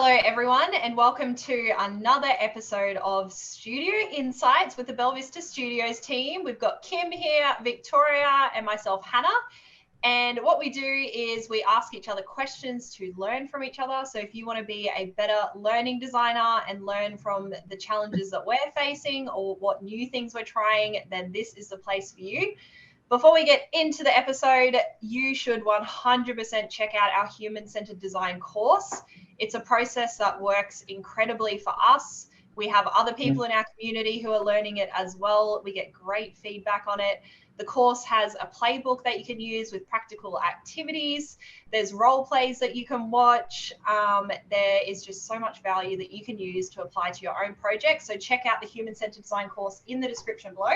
Hello, everyone, and welcome to another episode of Studio Insights with the Belvista Studios team. We've got Kim here, Victoria, and myself, Hannah. And what we do is we ask each other questions to learn from each other. So if you want to be a better learning designer and learn from the challenges that we're facing or what new things we're trying, then this is the place for you. Before we get into the episode, you should 100% check out our human-centered design course. It's a process that works incredibly for us. We have other people in our community who are learning it as well. We get great feedback on it. The course has a playbook that you can use with practical activities. There's role plays that you can watch. There is just so much value that you can use to apply to your own project. So check out the human-centered design course in the description below.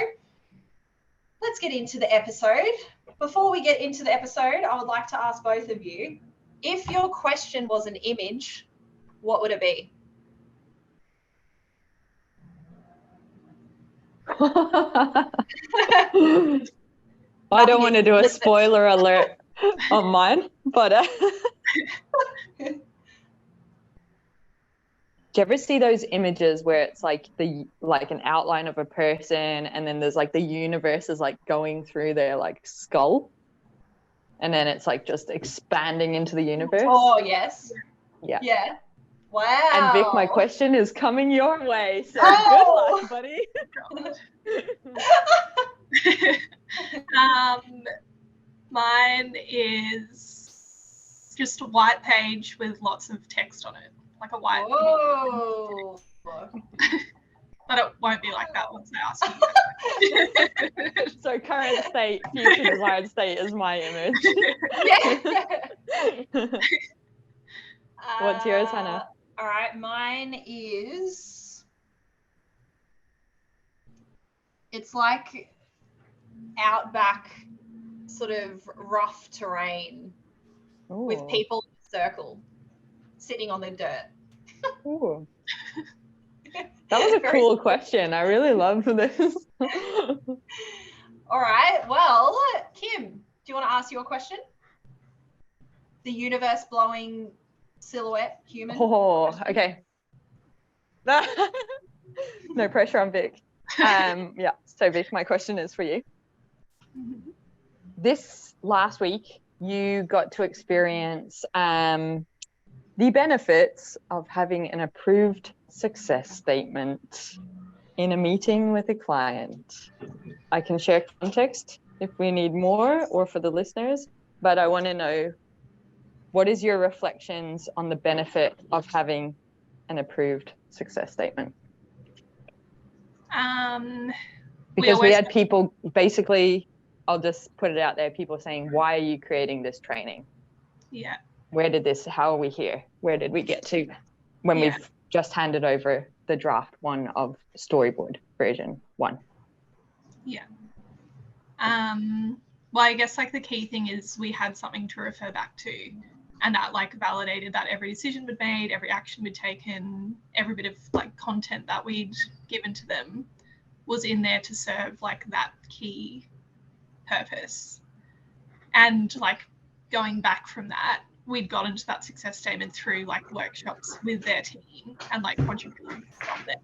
Let's get into the episode. Before we get into the episode, I would like to ask both of you, if your question was an image, what would it be? I don't want to do a spoiler alert on mine, but do you ever see those images where it's like an outline of a person and then there's like the universe is like going through their like skull and then it's like just expanding into the universe? Oh, yes. Yeah. Wow. And Vic, my question is coming your way, so good luck, buddy. Mine is just a white page with lots of text on it, like a white. Whoa. But it won't be like that once I ask you. So current state, future desired state is my image. What's yours, Hannah? All right, mine is, it's like outback sort of rough terrain. Ooh. With people in a circle sitting on the dirt. Ooh. That was a cool question. I really love this. All right. Well, Kim, do you want to ask your question? The universe blowing silhouette human. Oh, okay. No pressure on Vic. Yeah. So Vic, my question is for you. This last week, you got to experience the benefits of having an approved success statement in a meeting with a client. I can share context if we need more or for the listeners, but I want to know, what is your reflections on the benefit of having an approved success statement? Because we had people basically, I'll just put it out there, people saying, why are you creating this training? Yeah. How are we here? Where did we get to when we've just handed over the draft one of storyboard version 1? Yeah. Well, I guess like the key thing is we had something to refer back to, and that like validated that every decision we'd made, every action we'd taken, every bit of like content that we'd given to them was in there to serve like that key purpose. And like going back from that, we'd got into that success statement through like workshops with their team and like contributions from them.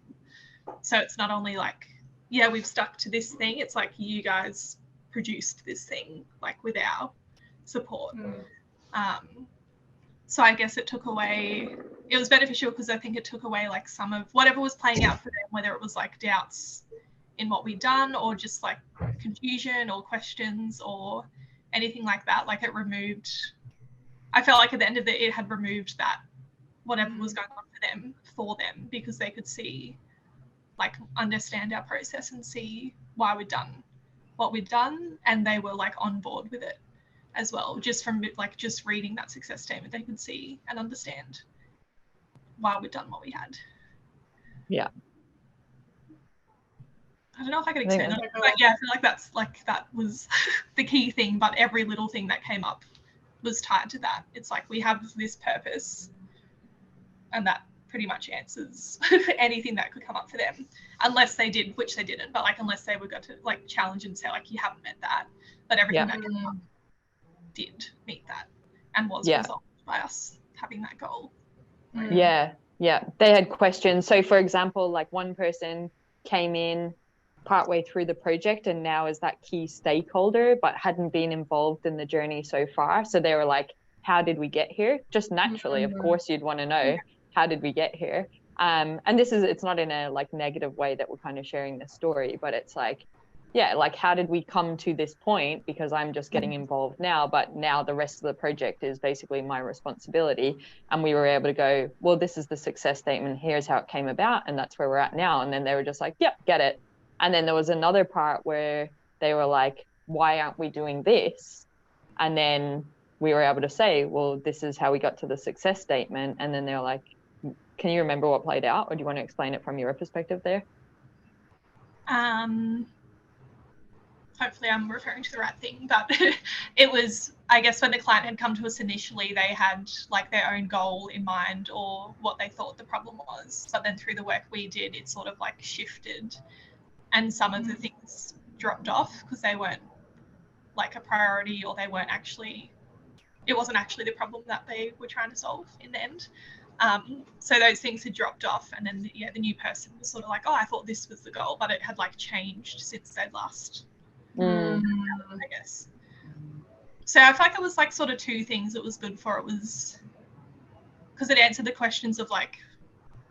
So it's not only like, yeah, we've stuck to this thing, it's like you guys produced this thing like with our support. So I guess it was beneficial because I think it took away like some of whatever was playing out for them, whether it was like doubts in what we'd done or just like confusion or questions or anything like that. Like I felt like at the end of it had removed that whatever was going on for them because they could see, like understand our process and see why we'd done what we'd done, and they were like on board with it as well. Just from like just reading that success statement, they could see and understand why we'd done what we had. Yeah. I don't know if I could expand on it, but yeah, I feel like that was the key thing, but every little thing that came up was tied to that. It's like we have this purpose and that pretty much answers anything that could come up for them, unless they did, which they didn't, but like unless they were going to like challenge and say like you haven't met that, but everything that came up did meet that and was resolved by us having that goal. Yeah, they had questions. So for example, like one person came in partway through the project and now is that key stakeholder but hadn't been involved in the journey so far. So they were like, how did we get here? Just naturally, of course you'd want to know, how did we get here? And it's not in a like negative way that we're kind of sharing this story, but it's like, yeah, like how did we come to this point? Because I'm just getting involved now, but now the rest of the project is basically my responsibility. And we were able to go, well, this is the success statement, here's how it came about, and that's where we're at now. And then they were just like, yep, get it. And then there was another part where they were like, why aren't we doing this? And then we were able to say, well, this is how we got to the success statement. And then they're like, can you remember what played out? Or do you want to explain it from your perspective there? Hopefully I'm referring to the right thing, but it was, I guess, when the client had come to us initially, they had like their own goal in mind or what they thought the problem was. But then through the work we did, it sort of like shifted and some of the things dropped off because they weren't like a priority or it wasn't actually the problem that they were trying to solve in the end. So those things had dropped off, and then the new person was sort of like, oh, I thought this was the goal, but it had like changed since they'd last I guess. So I feel like it was like sort of two things it was good for. It was because it answered the questions of like,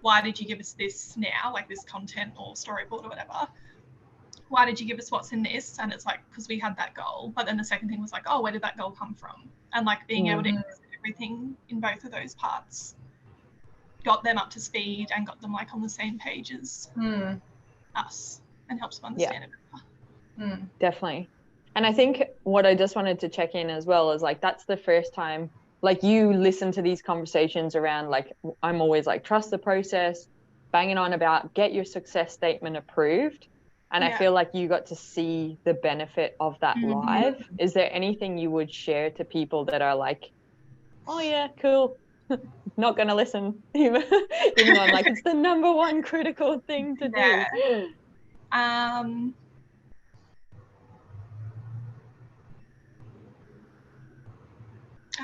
why did you give us this now, like this content or storyboard or whatever? Why did you give us what's in this? And it's like, because we had that goal. But then the second thing was like, oh, where did that goal come from? And like being able to answer everything in both of those parts got them up to speed and got them like on the same page as us and helps them understand it better. Definitely. And I think what I just wanted to check in as well is like, that's the first time like you listen to these conversations around like, I'm always like, trust the process, banging on about get your success statement approved. And I feel like you got to see the benefit of that live. Is there anything you would share to people that are like, oh yeah, cool, not going to listen, even though I'm like, it's the number one critical thing to do?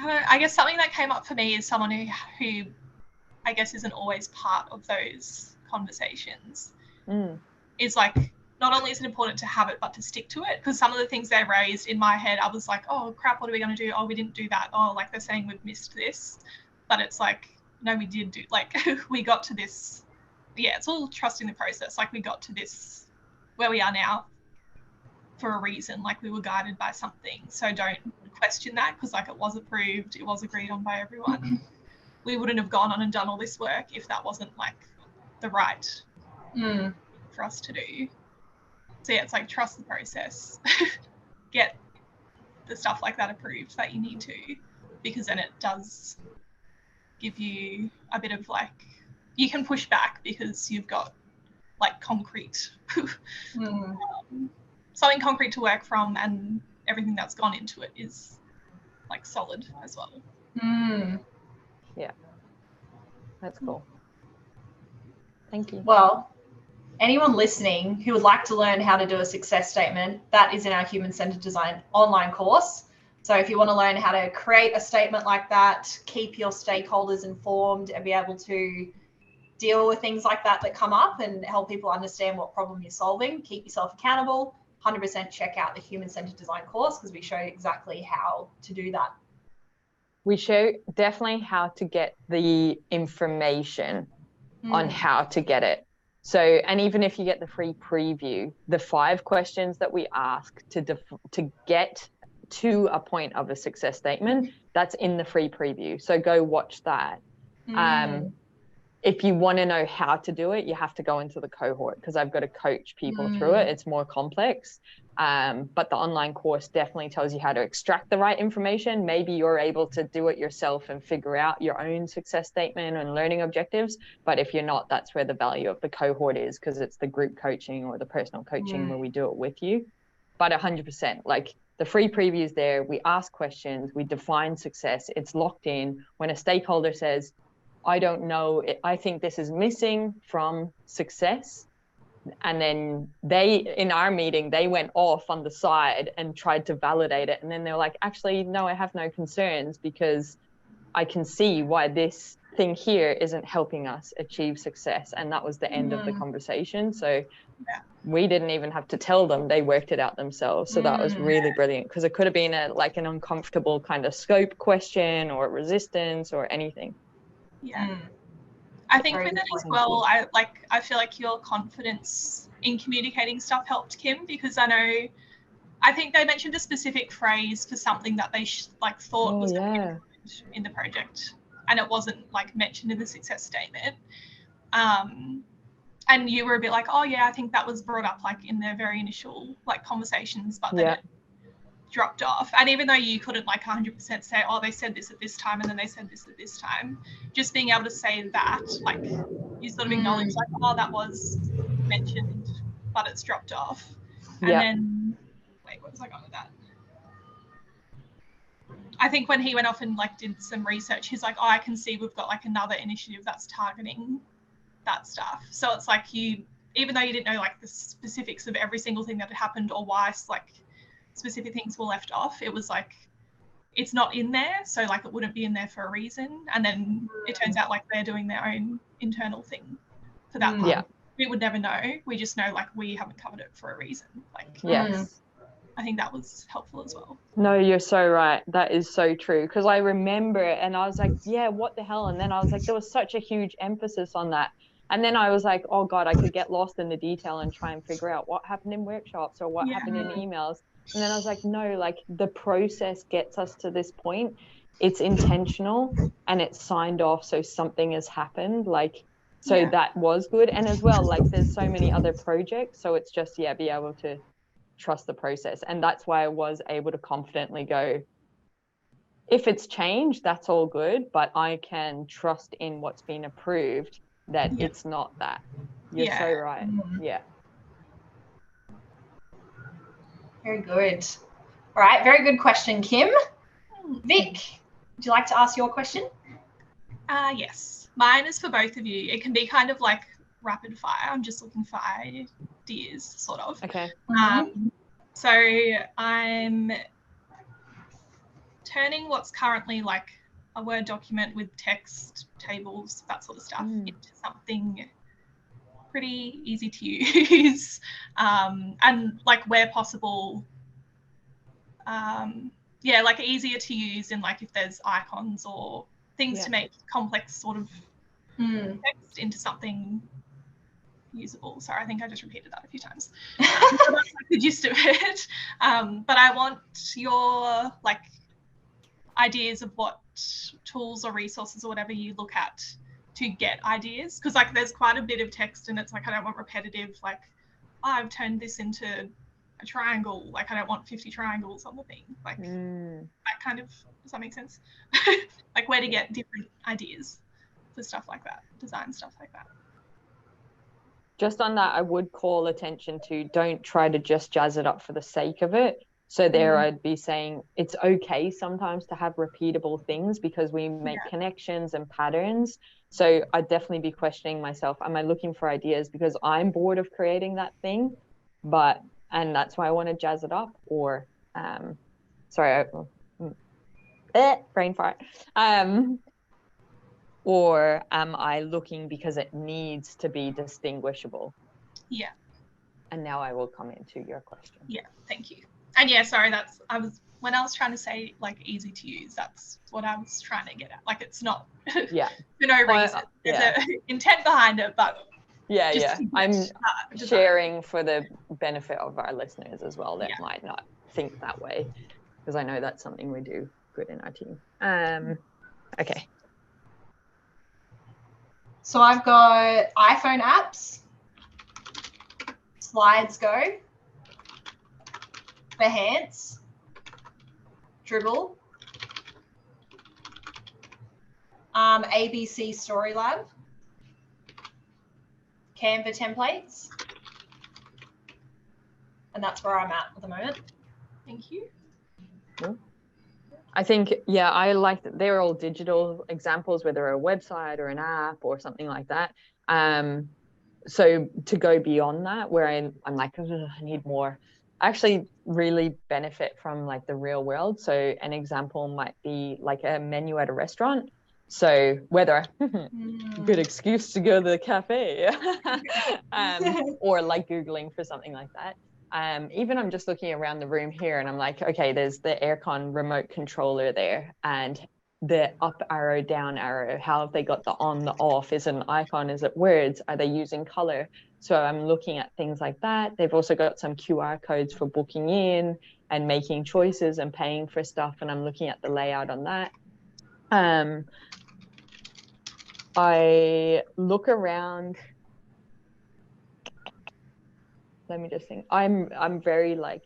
I guess something that came up for me is someone who I guess isn't always part of those conversations is like, not only is it important to have it, but to stick to it. Because some of the things they raised in my head, I was like, oh crap, what are we going to do? Oh, we didn't do that. Oh, like they're saying we've missed this. But it's like, no, we did do, like we got to this. Yeah, it's all trusting the process. Like we got to this, where we are now for a reason. Like we were guided by something. So don't question that, because like it was approved, it was agreed on by everyone. We wouldn't have gone on and done all this work if that wasn't like the right for us to do. So yeah, it's like trust the process, get the stuff like that approved that you need to, because then it does give you a bit of like, you can push back because you've got like concrete, something concrete to work from, and everything that's gone into it is like solid as well. Yeah, that's cool. Thank you. Well, anyone listening who would like to learn how to do a success statement, that is in our Human-Centered Design online course. So if you want to learn how to create a statement like that, keep your stakeholders informed and be able to deal with things like that come up and help people understand what problem you're solving, keep yourself accountable, 100% check out the Human-Centered Design course, because we show you exactly how to do that. We show definitely how to get the information on how to get it. So, and even if you get the free preview, the 5 questions that we ask to get to a point of a success statement, that's in the free preview. So go watch that. If you want to know how to do it, you have to go into the cohort, because I've got to coach people through it. It's more complex. But the online course definitely tells you how to extract the right information. Maybe you're able to do it yourself and figure out your own success statement and learning objectives. But if you're not, that's where the value of the cohort is, because it's the group coaching or the personal coaching where we do it with you. But 100%, like the free preview is there. We ask questions, we define success. It's locked in. When a stakeholder says, I don't know, I think this is missing from success. And then in our meeting, they went off on the side and tried to validate it. And then they're like, actually, no, I have no concerns, because I can see why this thing here isn't helping us achieve success. And that was the end of the conversation. So we didn't even have to tell them, they worked it out themselves. So that was really brilliant, because it could have been like an uncomfortable kind of scope question or resistance or anything. I think with it as well, I feel like your confidence in communicating stuff helped, Kim, because I think they mentioned a specific phrase for something that they thought was in the project, and it wasn't like mentioned in the success statement. And you were a bit like, oh yeah, I think that was brought up like in their very initial like conversations, but then it dropped off. And even though you couldn't like 100% say, oh, they said this at this time and then they said this at this time, just being able to say that, like, you sort of acknowledge like, oh, that was mentioned, but it's dropped off. And then, wait, what was I going with that? I think when he went off and like did some research, he's like, oh, I can see we've got like another initiative that's targeting that stuff. So it's like even though you didn't know like the specifics of every single thing that had happened or why like specific things were left off, it was like, it's not in there, so like it wouldn't be in there for a reason. And then it turns out like they're doing their own internal thing for that part. We would never know. We just know like we haven't covered it for a reason. Like I think that was helpful as well. No, you're so right. That is so true. Because I remember it and I was like, yeah, what the hell? And then I was like, there was such a huge emphasis on that. And then I was like, oh God, I could get lost in the detail and try and figure out what happened in workshops or what happened in emails. And then I was like, no, like the process gets us to this point. It's intentional and it's signed off. So something has happened. Like, so that was good. And as well, like there's so many other projects. So it's just, be able to trust the process. And that's why I was able to confidently go, if it's changed, that's all good, but I can trust in what's been approved that it's not that. You're so right. Very good. All right, very good question, Kim. Vic, would you like to ask your question? Yes, mine is for both of you. It can be kind of like rapid fire. I'm just looking for ideas, sort of. Okay. So I'm turning what's currently like a Word document with text, tables, that sort of stuff into something pretty easy to use, and like where possible, like easier to use in like if there's icons or things to make complex sort of text into something usable. Sorry, I think I just repeated that a few times. That's like the gist of it. But I want your like ideas of what tools or resources or whatever you look at to get ideas, because like there's quite a bit of text and it's like I don't want repetitive like, oh, I've turned this into a triangle, like I don't want 50 triangles on the thing, like that kind of, does that make sense? Like where to get different ideas for stuff like that, design stuff like that. Just on that, I would call attention to don't try to just jazz it up for the sake of it. So there I'd be saying it's okay sometimes to have repeatable things because we make connections and patterns. So I'd definitely be questioning myself, am I looking for ideas because I'm bored of creating that thing? And that's why I want to jazz it up, or brain fart. Or am I looking because it needs to be distinguishable? Yeah. And now I will come into your question. Yeah, thank you. And when I was trying to say like easy to use, that's what I was trying to get at. Like it's not for no reason. There's an intent behind it, but I'm sharing for the benefit of our listeners as well that might not think that way, because I know that's something we do good in our team. Okay. So I've got iPhone apps, Slides Go, Behance, Dribble, ABC Storylab, Canva templates, and that's where I'm at the moment. Thank you. Cool. I think, I like that they're all digital examples, whether a website or an app or something like that. So to go beyond that, where I'm like, I need more, I actually really benefit from like the real world. So an example might be like a menu at a restaurant. So whether good excuse to go to the cafe or like Googling for something like that. Even I'm just looking around the room here and I'm like, okay, there's the aircon remote controller there, and the up arrow, down arrow, how have they got the on, the off? Is it an icon? Is it words? Are they using color? So I'm looking at things like that. They've also got some QR codes for booking in and making choices and paying for stuff. And I'm looking at the layout on that. I look around. Let me just think. I'm very like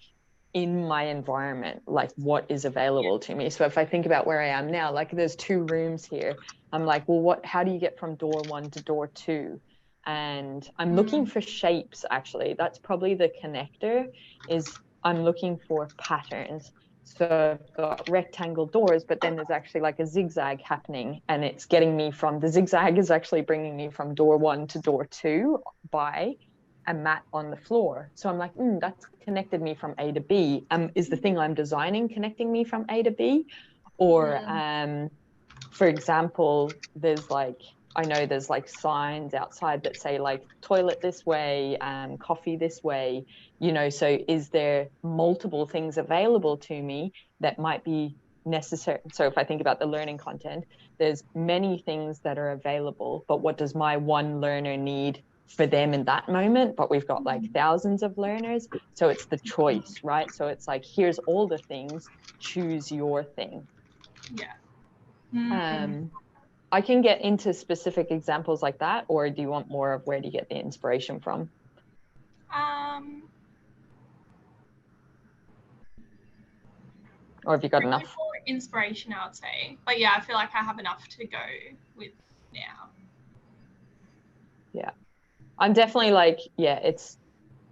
in my environment, like what is available to me. So if I think about where I am now, like there's 2 rooms here. I'm like, well, how do you get from door 1 to door 2? And I'm looking for shapes, actually. That's probably the connector, is I'm looking for patterns. So I've got rectangle doors, but then there's actually like a zigzag happening, and it's getting me from, the zigzag is actually bringing me from door 1 to door 2 by a mat on the floor. So I'm like, that's connected me from A to B. Is the thing I'm designing connecting me from A to B? Or for example, there's like, I know there's like signs outside that say like toilet this way, coffee this way, you know, so is there multiple things available to me that might be necessary? So if I think about the learning content, there's many things that are available, but what does my one learner need for them in that moment? But we've got like thousands of learners, so it's the choice, right? So it's like, here's all the things, choose your thing. I can get into specific examples like that, or do you want more of where do you get the inspiration from? Or have you got enough? More inspiration, I would say. But yeah, I feel like I have enough to go with now. Yeah. I'm definitely like, it's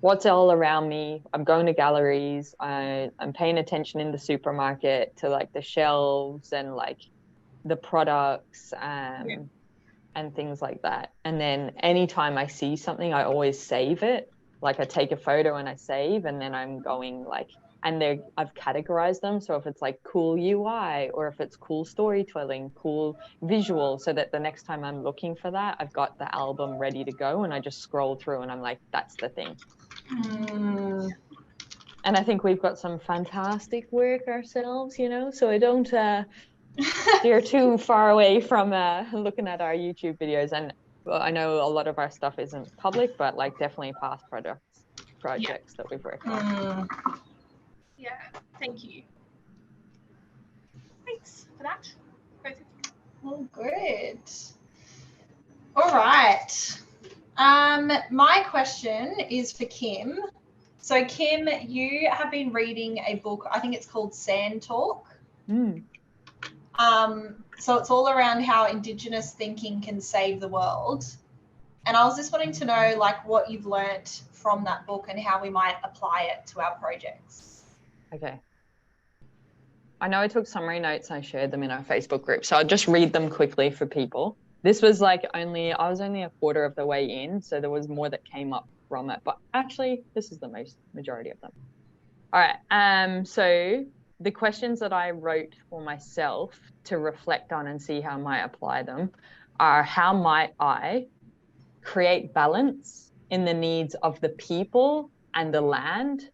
what's all around me. I'm going to galleries. I'm paying attention in the supermarket to like the shelves and like the products and things like that. And then anytime I see something, I always save it. Like I take a photo and I save, and then I'm going like, and I've categorized them. So if it's like cool UI, or if it's cool storytelling, cool visual, so that the next time I'm looking for that, I've got the album ready to go, and I just scroll through and I'm like, that's the thing. And I think we've got some fantastic work ourselves, you know, so I don't steer too far away from looking at our YouTube videos. And well, I know a lot of our stuff isn't public, but like definitely past projects that we've worked on. Yeah, thank you. Thanks for that. Oh, good. All right. My question is for Kim. So Kim, you have been reading a book, I think it's called Sand Talk. So it's all around how Indigenous thinking can save the world. And I was just wanting to know like what you've learnt from that book and how we might apply it to our projects. Okay. I know I took summary notes and I shared them in our Facebook group, so I'll just read them quickly for people. This was like I was only a quarter of the way in, so there was more that came up from it, but actually this is the majority of them. All right. So the questions that I wrote for myself to reflect on and see how I might apply them are: how might I create balance in the needs of the people and the land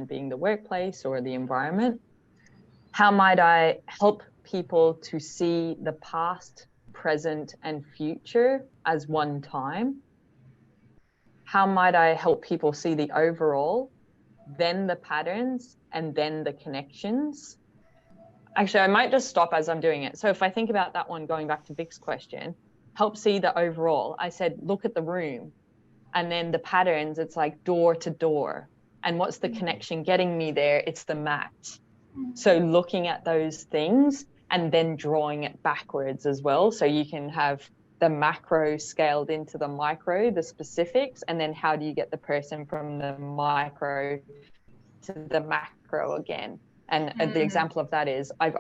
being the workplace or the environment? How might I help people to see the past, present, and future as one time? How might I help people see the overall, then the patterns, and then the connections? Actually, I might just stop as I'm doing it. So if I think about that one, going back to Vic's question, help see the overall. I said, look at the room. And then the patterns, it's like door to door. And what's the connection getting me there? It's the mat. So looking at those things and then drawing it backwards as well. So you can have the macro scaled into the micro, the specifics, and then how do you get the person from the micro to the macro again? And the example of that is I've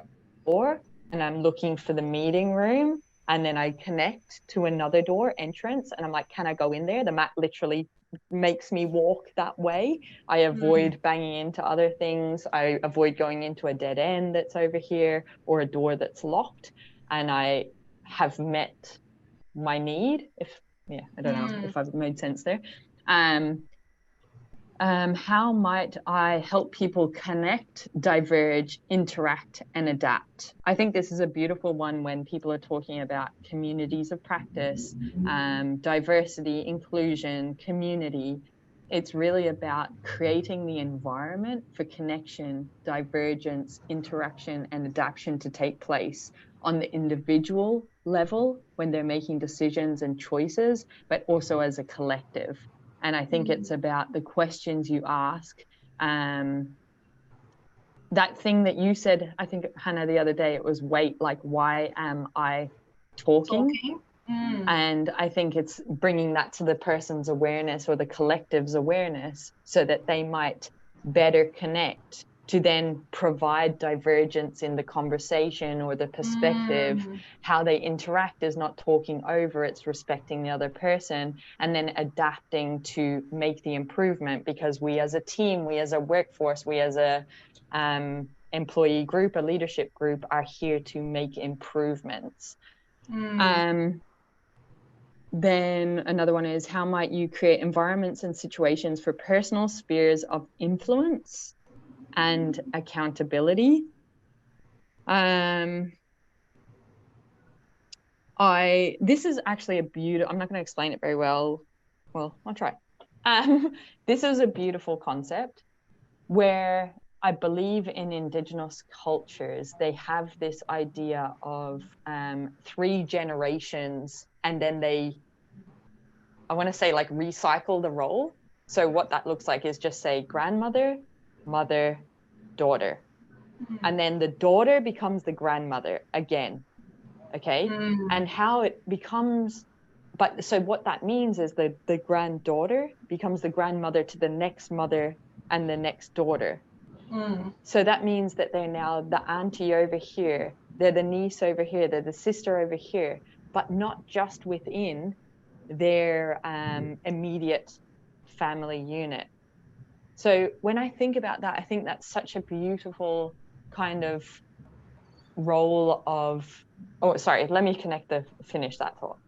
door and I'm looking for the meeting room, and then I connect to another door entrance and I'm like, can I go in there? The mat literally makes me walk that way. I avoid banging into other things. I avoid going into a dead end that's over here or a door that's locked. and I have met my need, I don't know if I've made sense there. How might I help people connect, diverge, interact, and adapt? I think this is a beautiful one when people are talking about communities of practice, diversity, inclusion, community. It's really about creating the environment for connection, divergence, interaction, and adaptation to take place on the individual level when they're making decisions and choices, but also as a collective. And I think it's about the questions you ask. That thing that you said, I think, Hannah, the other day, it was wait, like, why am I talking? And I think it's bringing that to the person's awareness or the collective's awareness so that they might better connect to then provide divergence in the conversation or the perspective. How they interact is not talking over, it's respecting the other person, and then adapting to make the improvement, because we as a team, we as a workforce, we as a employee group, a leadership group, are here to make improvements. Then another one is, how might you create environments and situations for personal spheres of influence and accountability? This is actually a beautiful, I'm not going to explain it very well. Well, I'll try. This is a beautiful concept where I believe in Indigenous cultures, they have this idea of 3 generations, and then I want to say, like, recycle the role. So what that looks like is just say grandmother, mother, daughter. And then the daughter becomes the grandmother again. Okay. And how it becomes, so what that means is the granddaughter becomes the grandmother to the next mother and the next daughter. So that means that they're now the auntie over here, they're the niece over here, they're the sister over here, but not just within their immediate family unit. So when I think about that, I think that's such a beautiful kind of role of, let me finish that thought.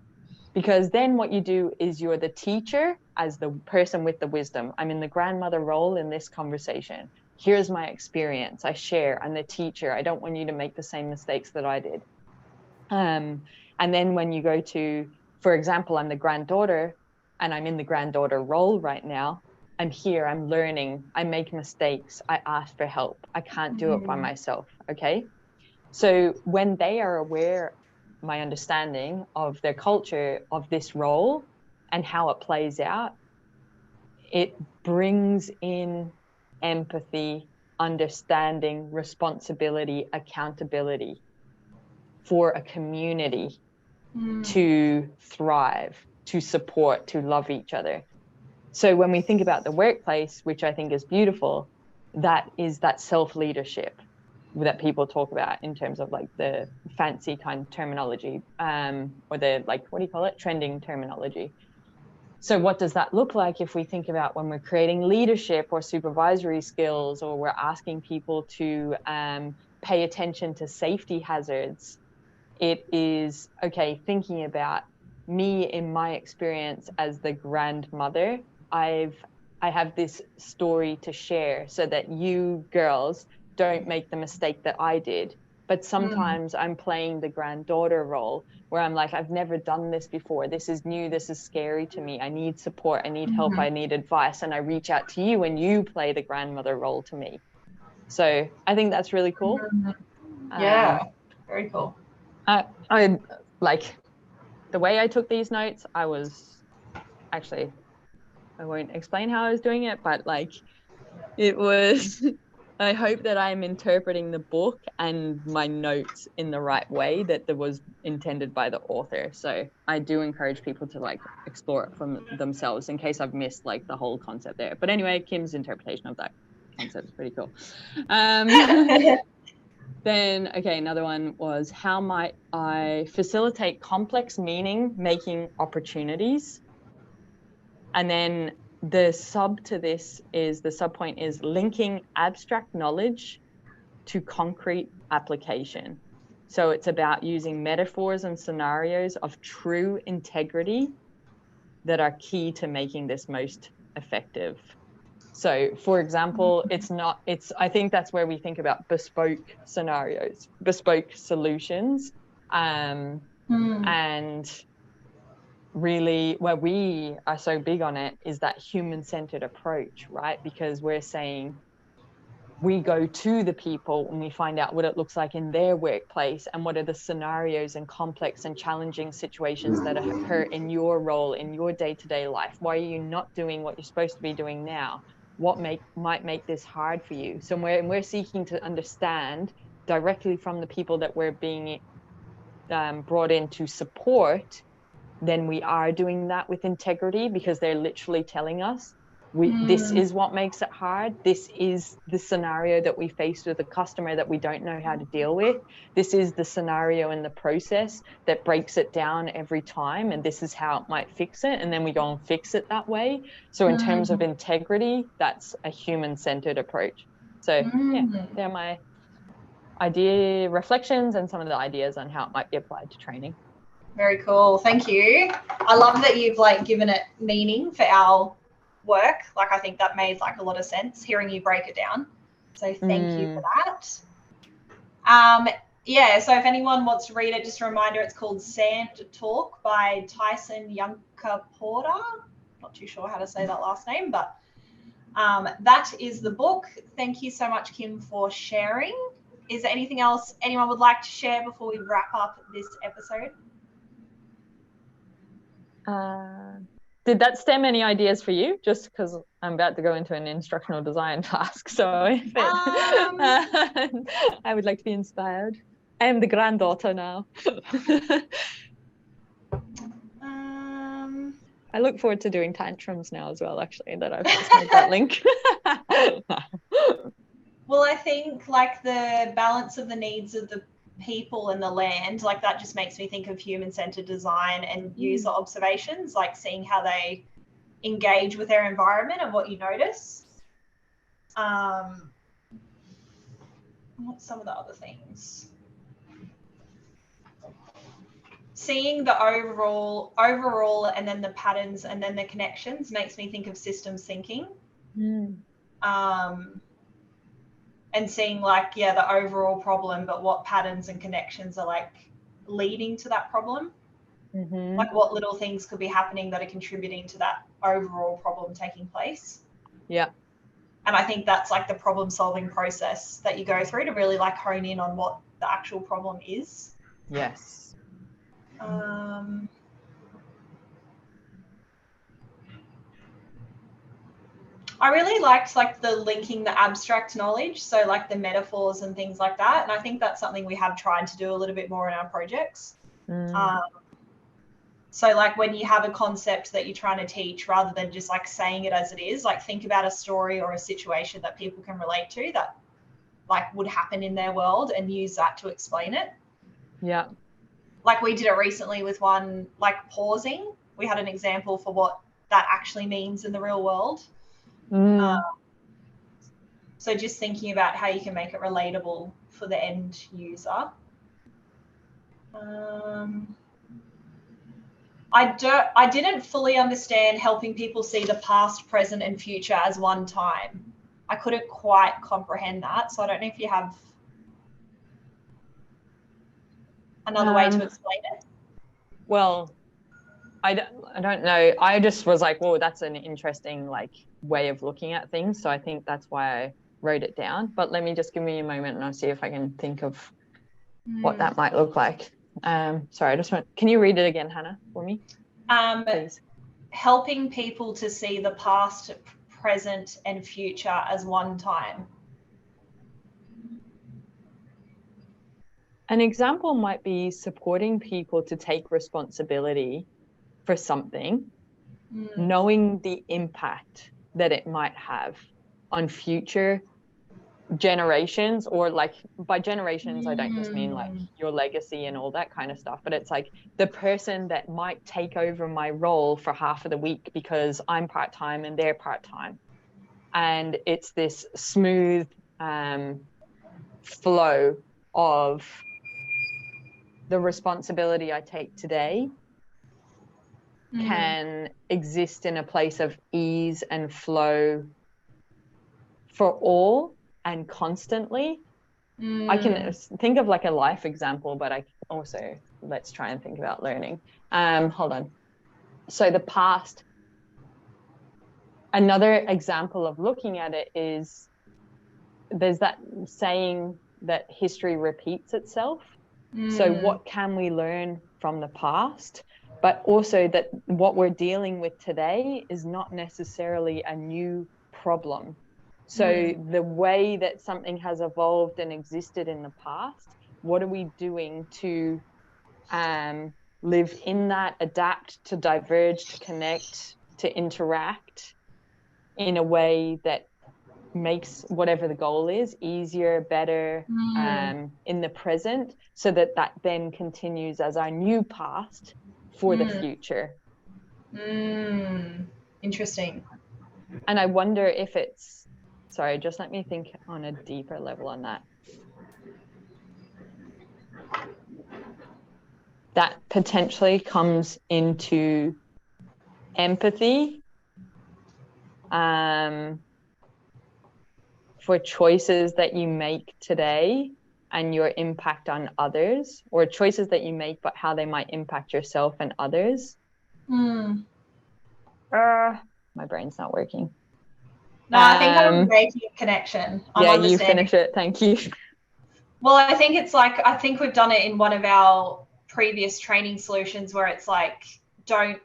Because then what you do is you're the teacher as the person with the wisdom. I'm in the grandmother role in this conversation. Here's my experience. I share. I'm the teacher. I don't want you to make the same mistakes that I did. And then when you go to, for example, I'm the granddaughter and I'm in the granddaughter role right now. I'm here, I'm learning, I make mistakes, I ask for help. I can't do it by myself, okay? So when they are aware, my understanding of their culture, of this role and how it plays out, it brings in empathy, understanding, responsibility, accountability for a community to thrive, to support, to love each other. So when we think about the workplace, which I think is beautiful, that is that self-leadership that people talk about in terms of like the fancy kind of terminology, or the, like, what do you call it? Trending terminology. So what does that look like if we think about when we're creating leadership or supervisory skills, or we're asking people to pay attention to safety hazards? It is, okay, thinking about me in my experience as the grandmother, I have this story to share so that you girls don't make the mistake that I did. But sometimes I'm playing the granddaughter role where I'm like, I've never done this before. This is new. This is scary to me. I need support. I need help. I need advice. And I reach out to you and you play the grandmother role to me. So I think that's really cool. Yeah, very cool. I like the way I took these notes. I won't explain how I was doing it, but like it was, I hope that I'm interpreting the book and my notes in the right way that was intended by the author. So I do encourage people to like explore it from themselves in case I've missed like the whole concept there. But anyway, Kim's interpretation of that concept is pretty cool. Then, okay, another one was, how might I facilitate complex meaning making opportunities? And then the subpoint is linking abstract knowledge to concrete application. So it's about using metaphors and scenarios of true integrity that are key to making this most effective. So for example, I think that's where we think about bespoke scenarios, bespoke solutions. And really where we are so big on it is that human-centered approach, right? Because we're saying we go to the people and we find out what it looks like in their workplace and what are the scenarios and complex and challenging situations that occur in your role, in your day-to-day life. Why are you not doing what you're supposed to be doing now? What might make this hard for you? So we're seeking to understand directly from the people that we're being brought in to support, then we are doing that with integrity, because they're literally telling us this is what makes it hard. This is the scenario that we face with a customer that we don't know how to deal with. This is the scenario in the process that breaks it down every time, and this is how it might fix it. And then we go and fix it that way. So in terms of integrity, that's a human-centered approach. So yeah, they're my idea reflections and some of the ideas on how it might be applied to training. Very cool. Thank you. I love that you've like given it meaning for our work. Like, I think that made like a lot of sense hearing you break it down. So thank you for that. Yeah, so if anyone wants to read it, just a reminder, it's called Sand Talk by Tyson Yunkaporta. Not too sure how to say that last name, but that is the book. Thank you so much, Kim, for sharing. Is there anything else anyone would like to share before we wrap up this episode? Did that stem any ideas for you? Just because I'm about to go into an instructional design task, so I would like to be inspired. I am the granddaughter now. I look forward to doing tantrums now as well, actually, that I've just made that link. Well, I think like the balance of the needs of the people and the land, like that just makes me think of human-centered design and user observations, like seeing how they engage with their environment and what you notice. What's some of the other things? Seeing the overall and then the patterns and then the connections makes me think of systems thinking. And seeing like, yeah, the overall problem, but what patterns and connections are like leading to that problem. Like what little things could be happening that are contributing to that overall problem taking place. Yeah. And I think that's like the problem solving process that you go through to really like hone in on what the actual problem is. Yes. I really liked like the linking the abstract knowledge, so like the metaphors and things like that. And I think that's something we have tried to do a little bit more in our projects. So like when you have a concept that you're trying to teach, rather than just like saying it as it is, like think about a story or a situation that people can relate to that like would happen in their world and use that to explain it. Yeah. Like we did it recently with one, like pausing. We had an example for what that actually means in the real world. So just thinking about how you can make it relatable for the end user. I didn't fully understand helping people see the past, present, and future as one time. I couldn't quite comprehend that. So I don't know if you have another way to explain it. Well, I don't know. I just was like, whoa, that's an interesting like way of looking at things. So I think that's why I wrote it down. But let me just give me a moment and I'll see if I can think of what that might look like. Sorry, can you read it again, Hannah, for me? Please. Helping people to see the past, present, and future as one time. An example might be supporting people to take responsibility for something, knowing the impact that it might have on future generations, or like by generations, I don't just mean like your legacy and all that kind of stuff, but it's like the person that might take over my role for half of the week because I'm part-time and they're part-time. And it's this smooth flow of the responsibility I take today can exist in a place of ease and flow for all and constantly. I can think of like a life example, but I also, let's try and think about learning. Hold on. So the past, another example of looking at it is, there's that saying that history repeats itself. So what can we learn from the past? But also that what we're dealing with today is not necessarily a new problem. So the way that something has evolved and existed in the past, what are we doing to live in that, adapt, to diverge, to connect, to interact in a way that makes whatever the goal is easier, better, in the present, so that that then continues as our new past for the future. Interesting. And I wonder if it's, sorry, just let me think on a deeper level on that. That potentially comes into empathy, for choices that you make today and your impact on others, or choices that you make but how they might impact yourself and others. My brain's not working. No, I think I'm making a connection. You finish it. Thank you. Well, I think it's like, I think we've done it in one of our previous training solutions where it's like, don't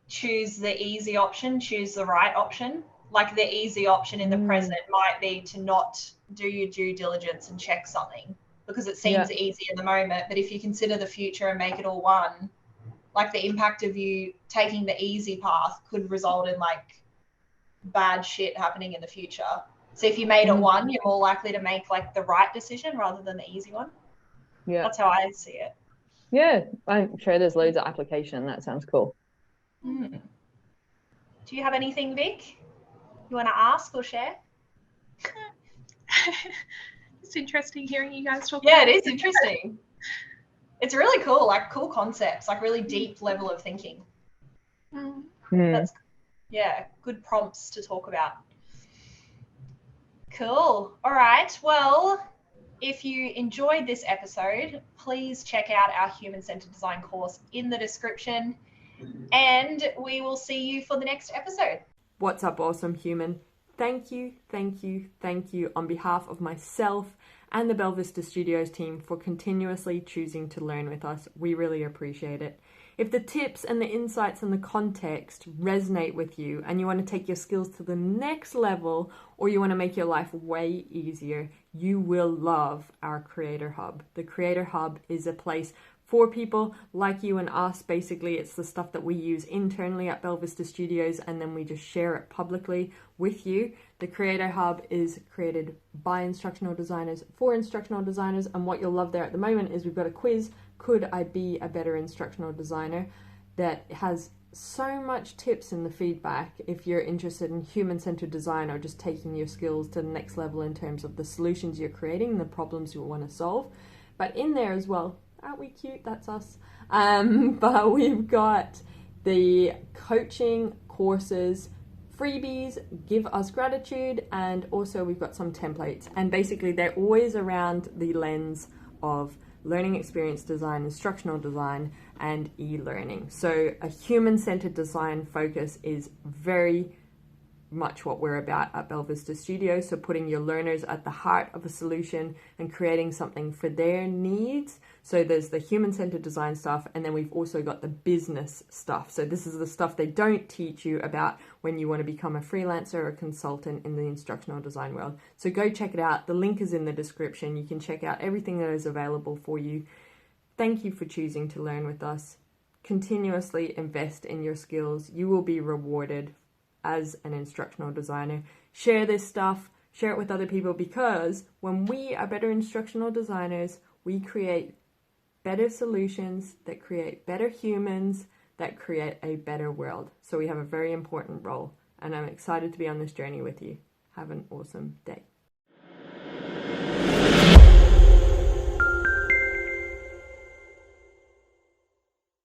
choose the easy option, choose the right option. Like the easy option in the present might be to not do your due diligence and check something because it seems easy in the moment. But if you consider the future and make it all one, like the impact of you taking the easy path could result in like bad shit happening in the future. So if you made it one, you're more likely to make like the right decision rather than the easy one. Yeah. That's how I see it. Yeah, I'm sure there's loads of application. That sounds cool. Do you have anything, Vic, you want to ask or share? It's interesting hearing you guys talk. Yeah, it is interesting. It's really cool, like cool concepts, like really deep level of thinking. That's, good prompts to talk about. Cool. All right. Well, if you enjoyed this episode, please check out our human-centered design course in the description, and we will see you for the next episode. What's up, awesome human? Thank you on behalf of myself and the Belvista Studios team for continuously choosing to learn with us. We really appreciate it. If the tips and the insights and the context resonate with you and you want to take your skills to the next level, or you want to make your life way easier, you will love our Creator Hub. The Creator Hub is a place for people like you and us. Basically, it's the stuff that we use internally at Belvista Studios, and then we just share it publicly with you. The Creator Hub is created by instructional designers for instructional designers, and what you'll love there at the moment is we've got a quiz, Could I Be a Better Instructional Designer?, that has so much tips in the feedback if you're interested in human-centered design or just taking your skills to the next level in terms of the solutions you're creating and the problems you want to solve. But in there as well, aren't we cute? That's us. But we've got the coaching courses, freebies, give us gratitude, and also we've got some templates. And basically they're always around the lens of learning experience design, instructional design, and e-learning. So a human-centered design focus is very much what we're about at Belvista Studios. So putting your learners at the heart of a solution and creating something for their needs. So there's the human-centered design stuff, and then we've also got the business stuff. So this is the stuff they don't teach you about when you want to become a freelancer or a consultant in the instructional design world. So go check it out. The link is in the description. You can check out everything that is available for you. Thank you for choosing to learn with us. Continuously invest in your skills. You will be rewarded as an instructional designer. Share this stuff, share it with other people, because when we are better instructional designers, we create better solutions that create better humans, that create a better world. So we have a very important role, and I'm excited to be on this journey with you. Have an awesome day.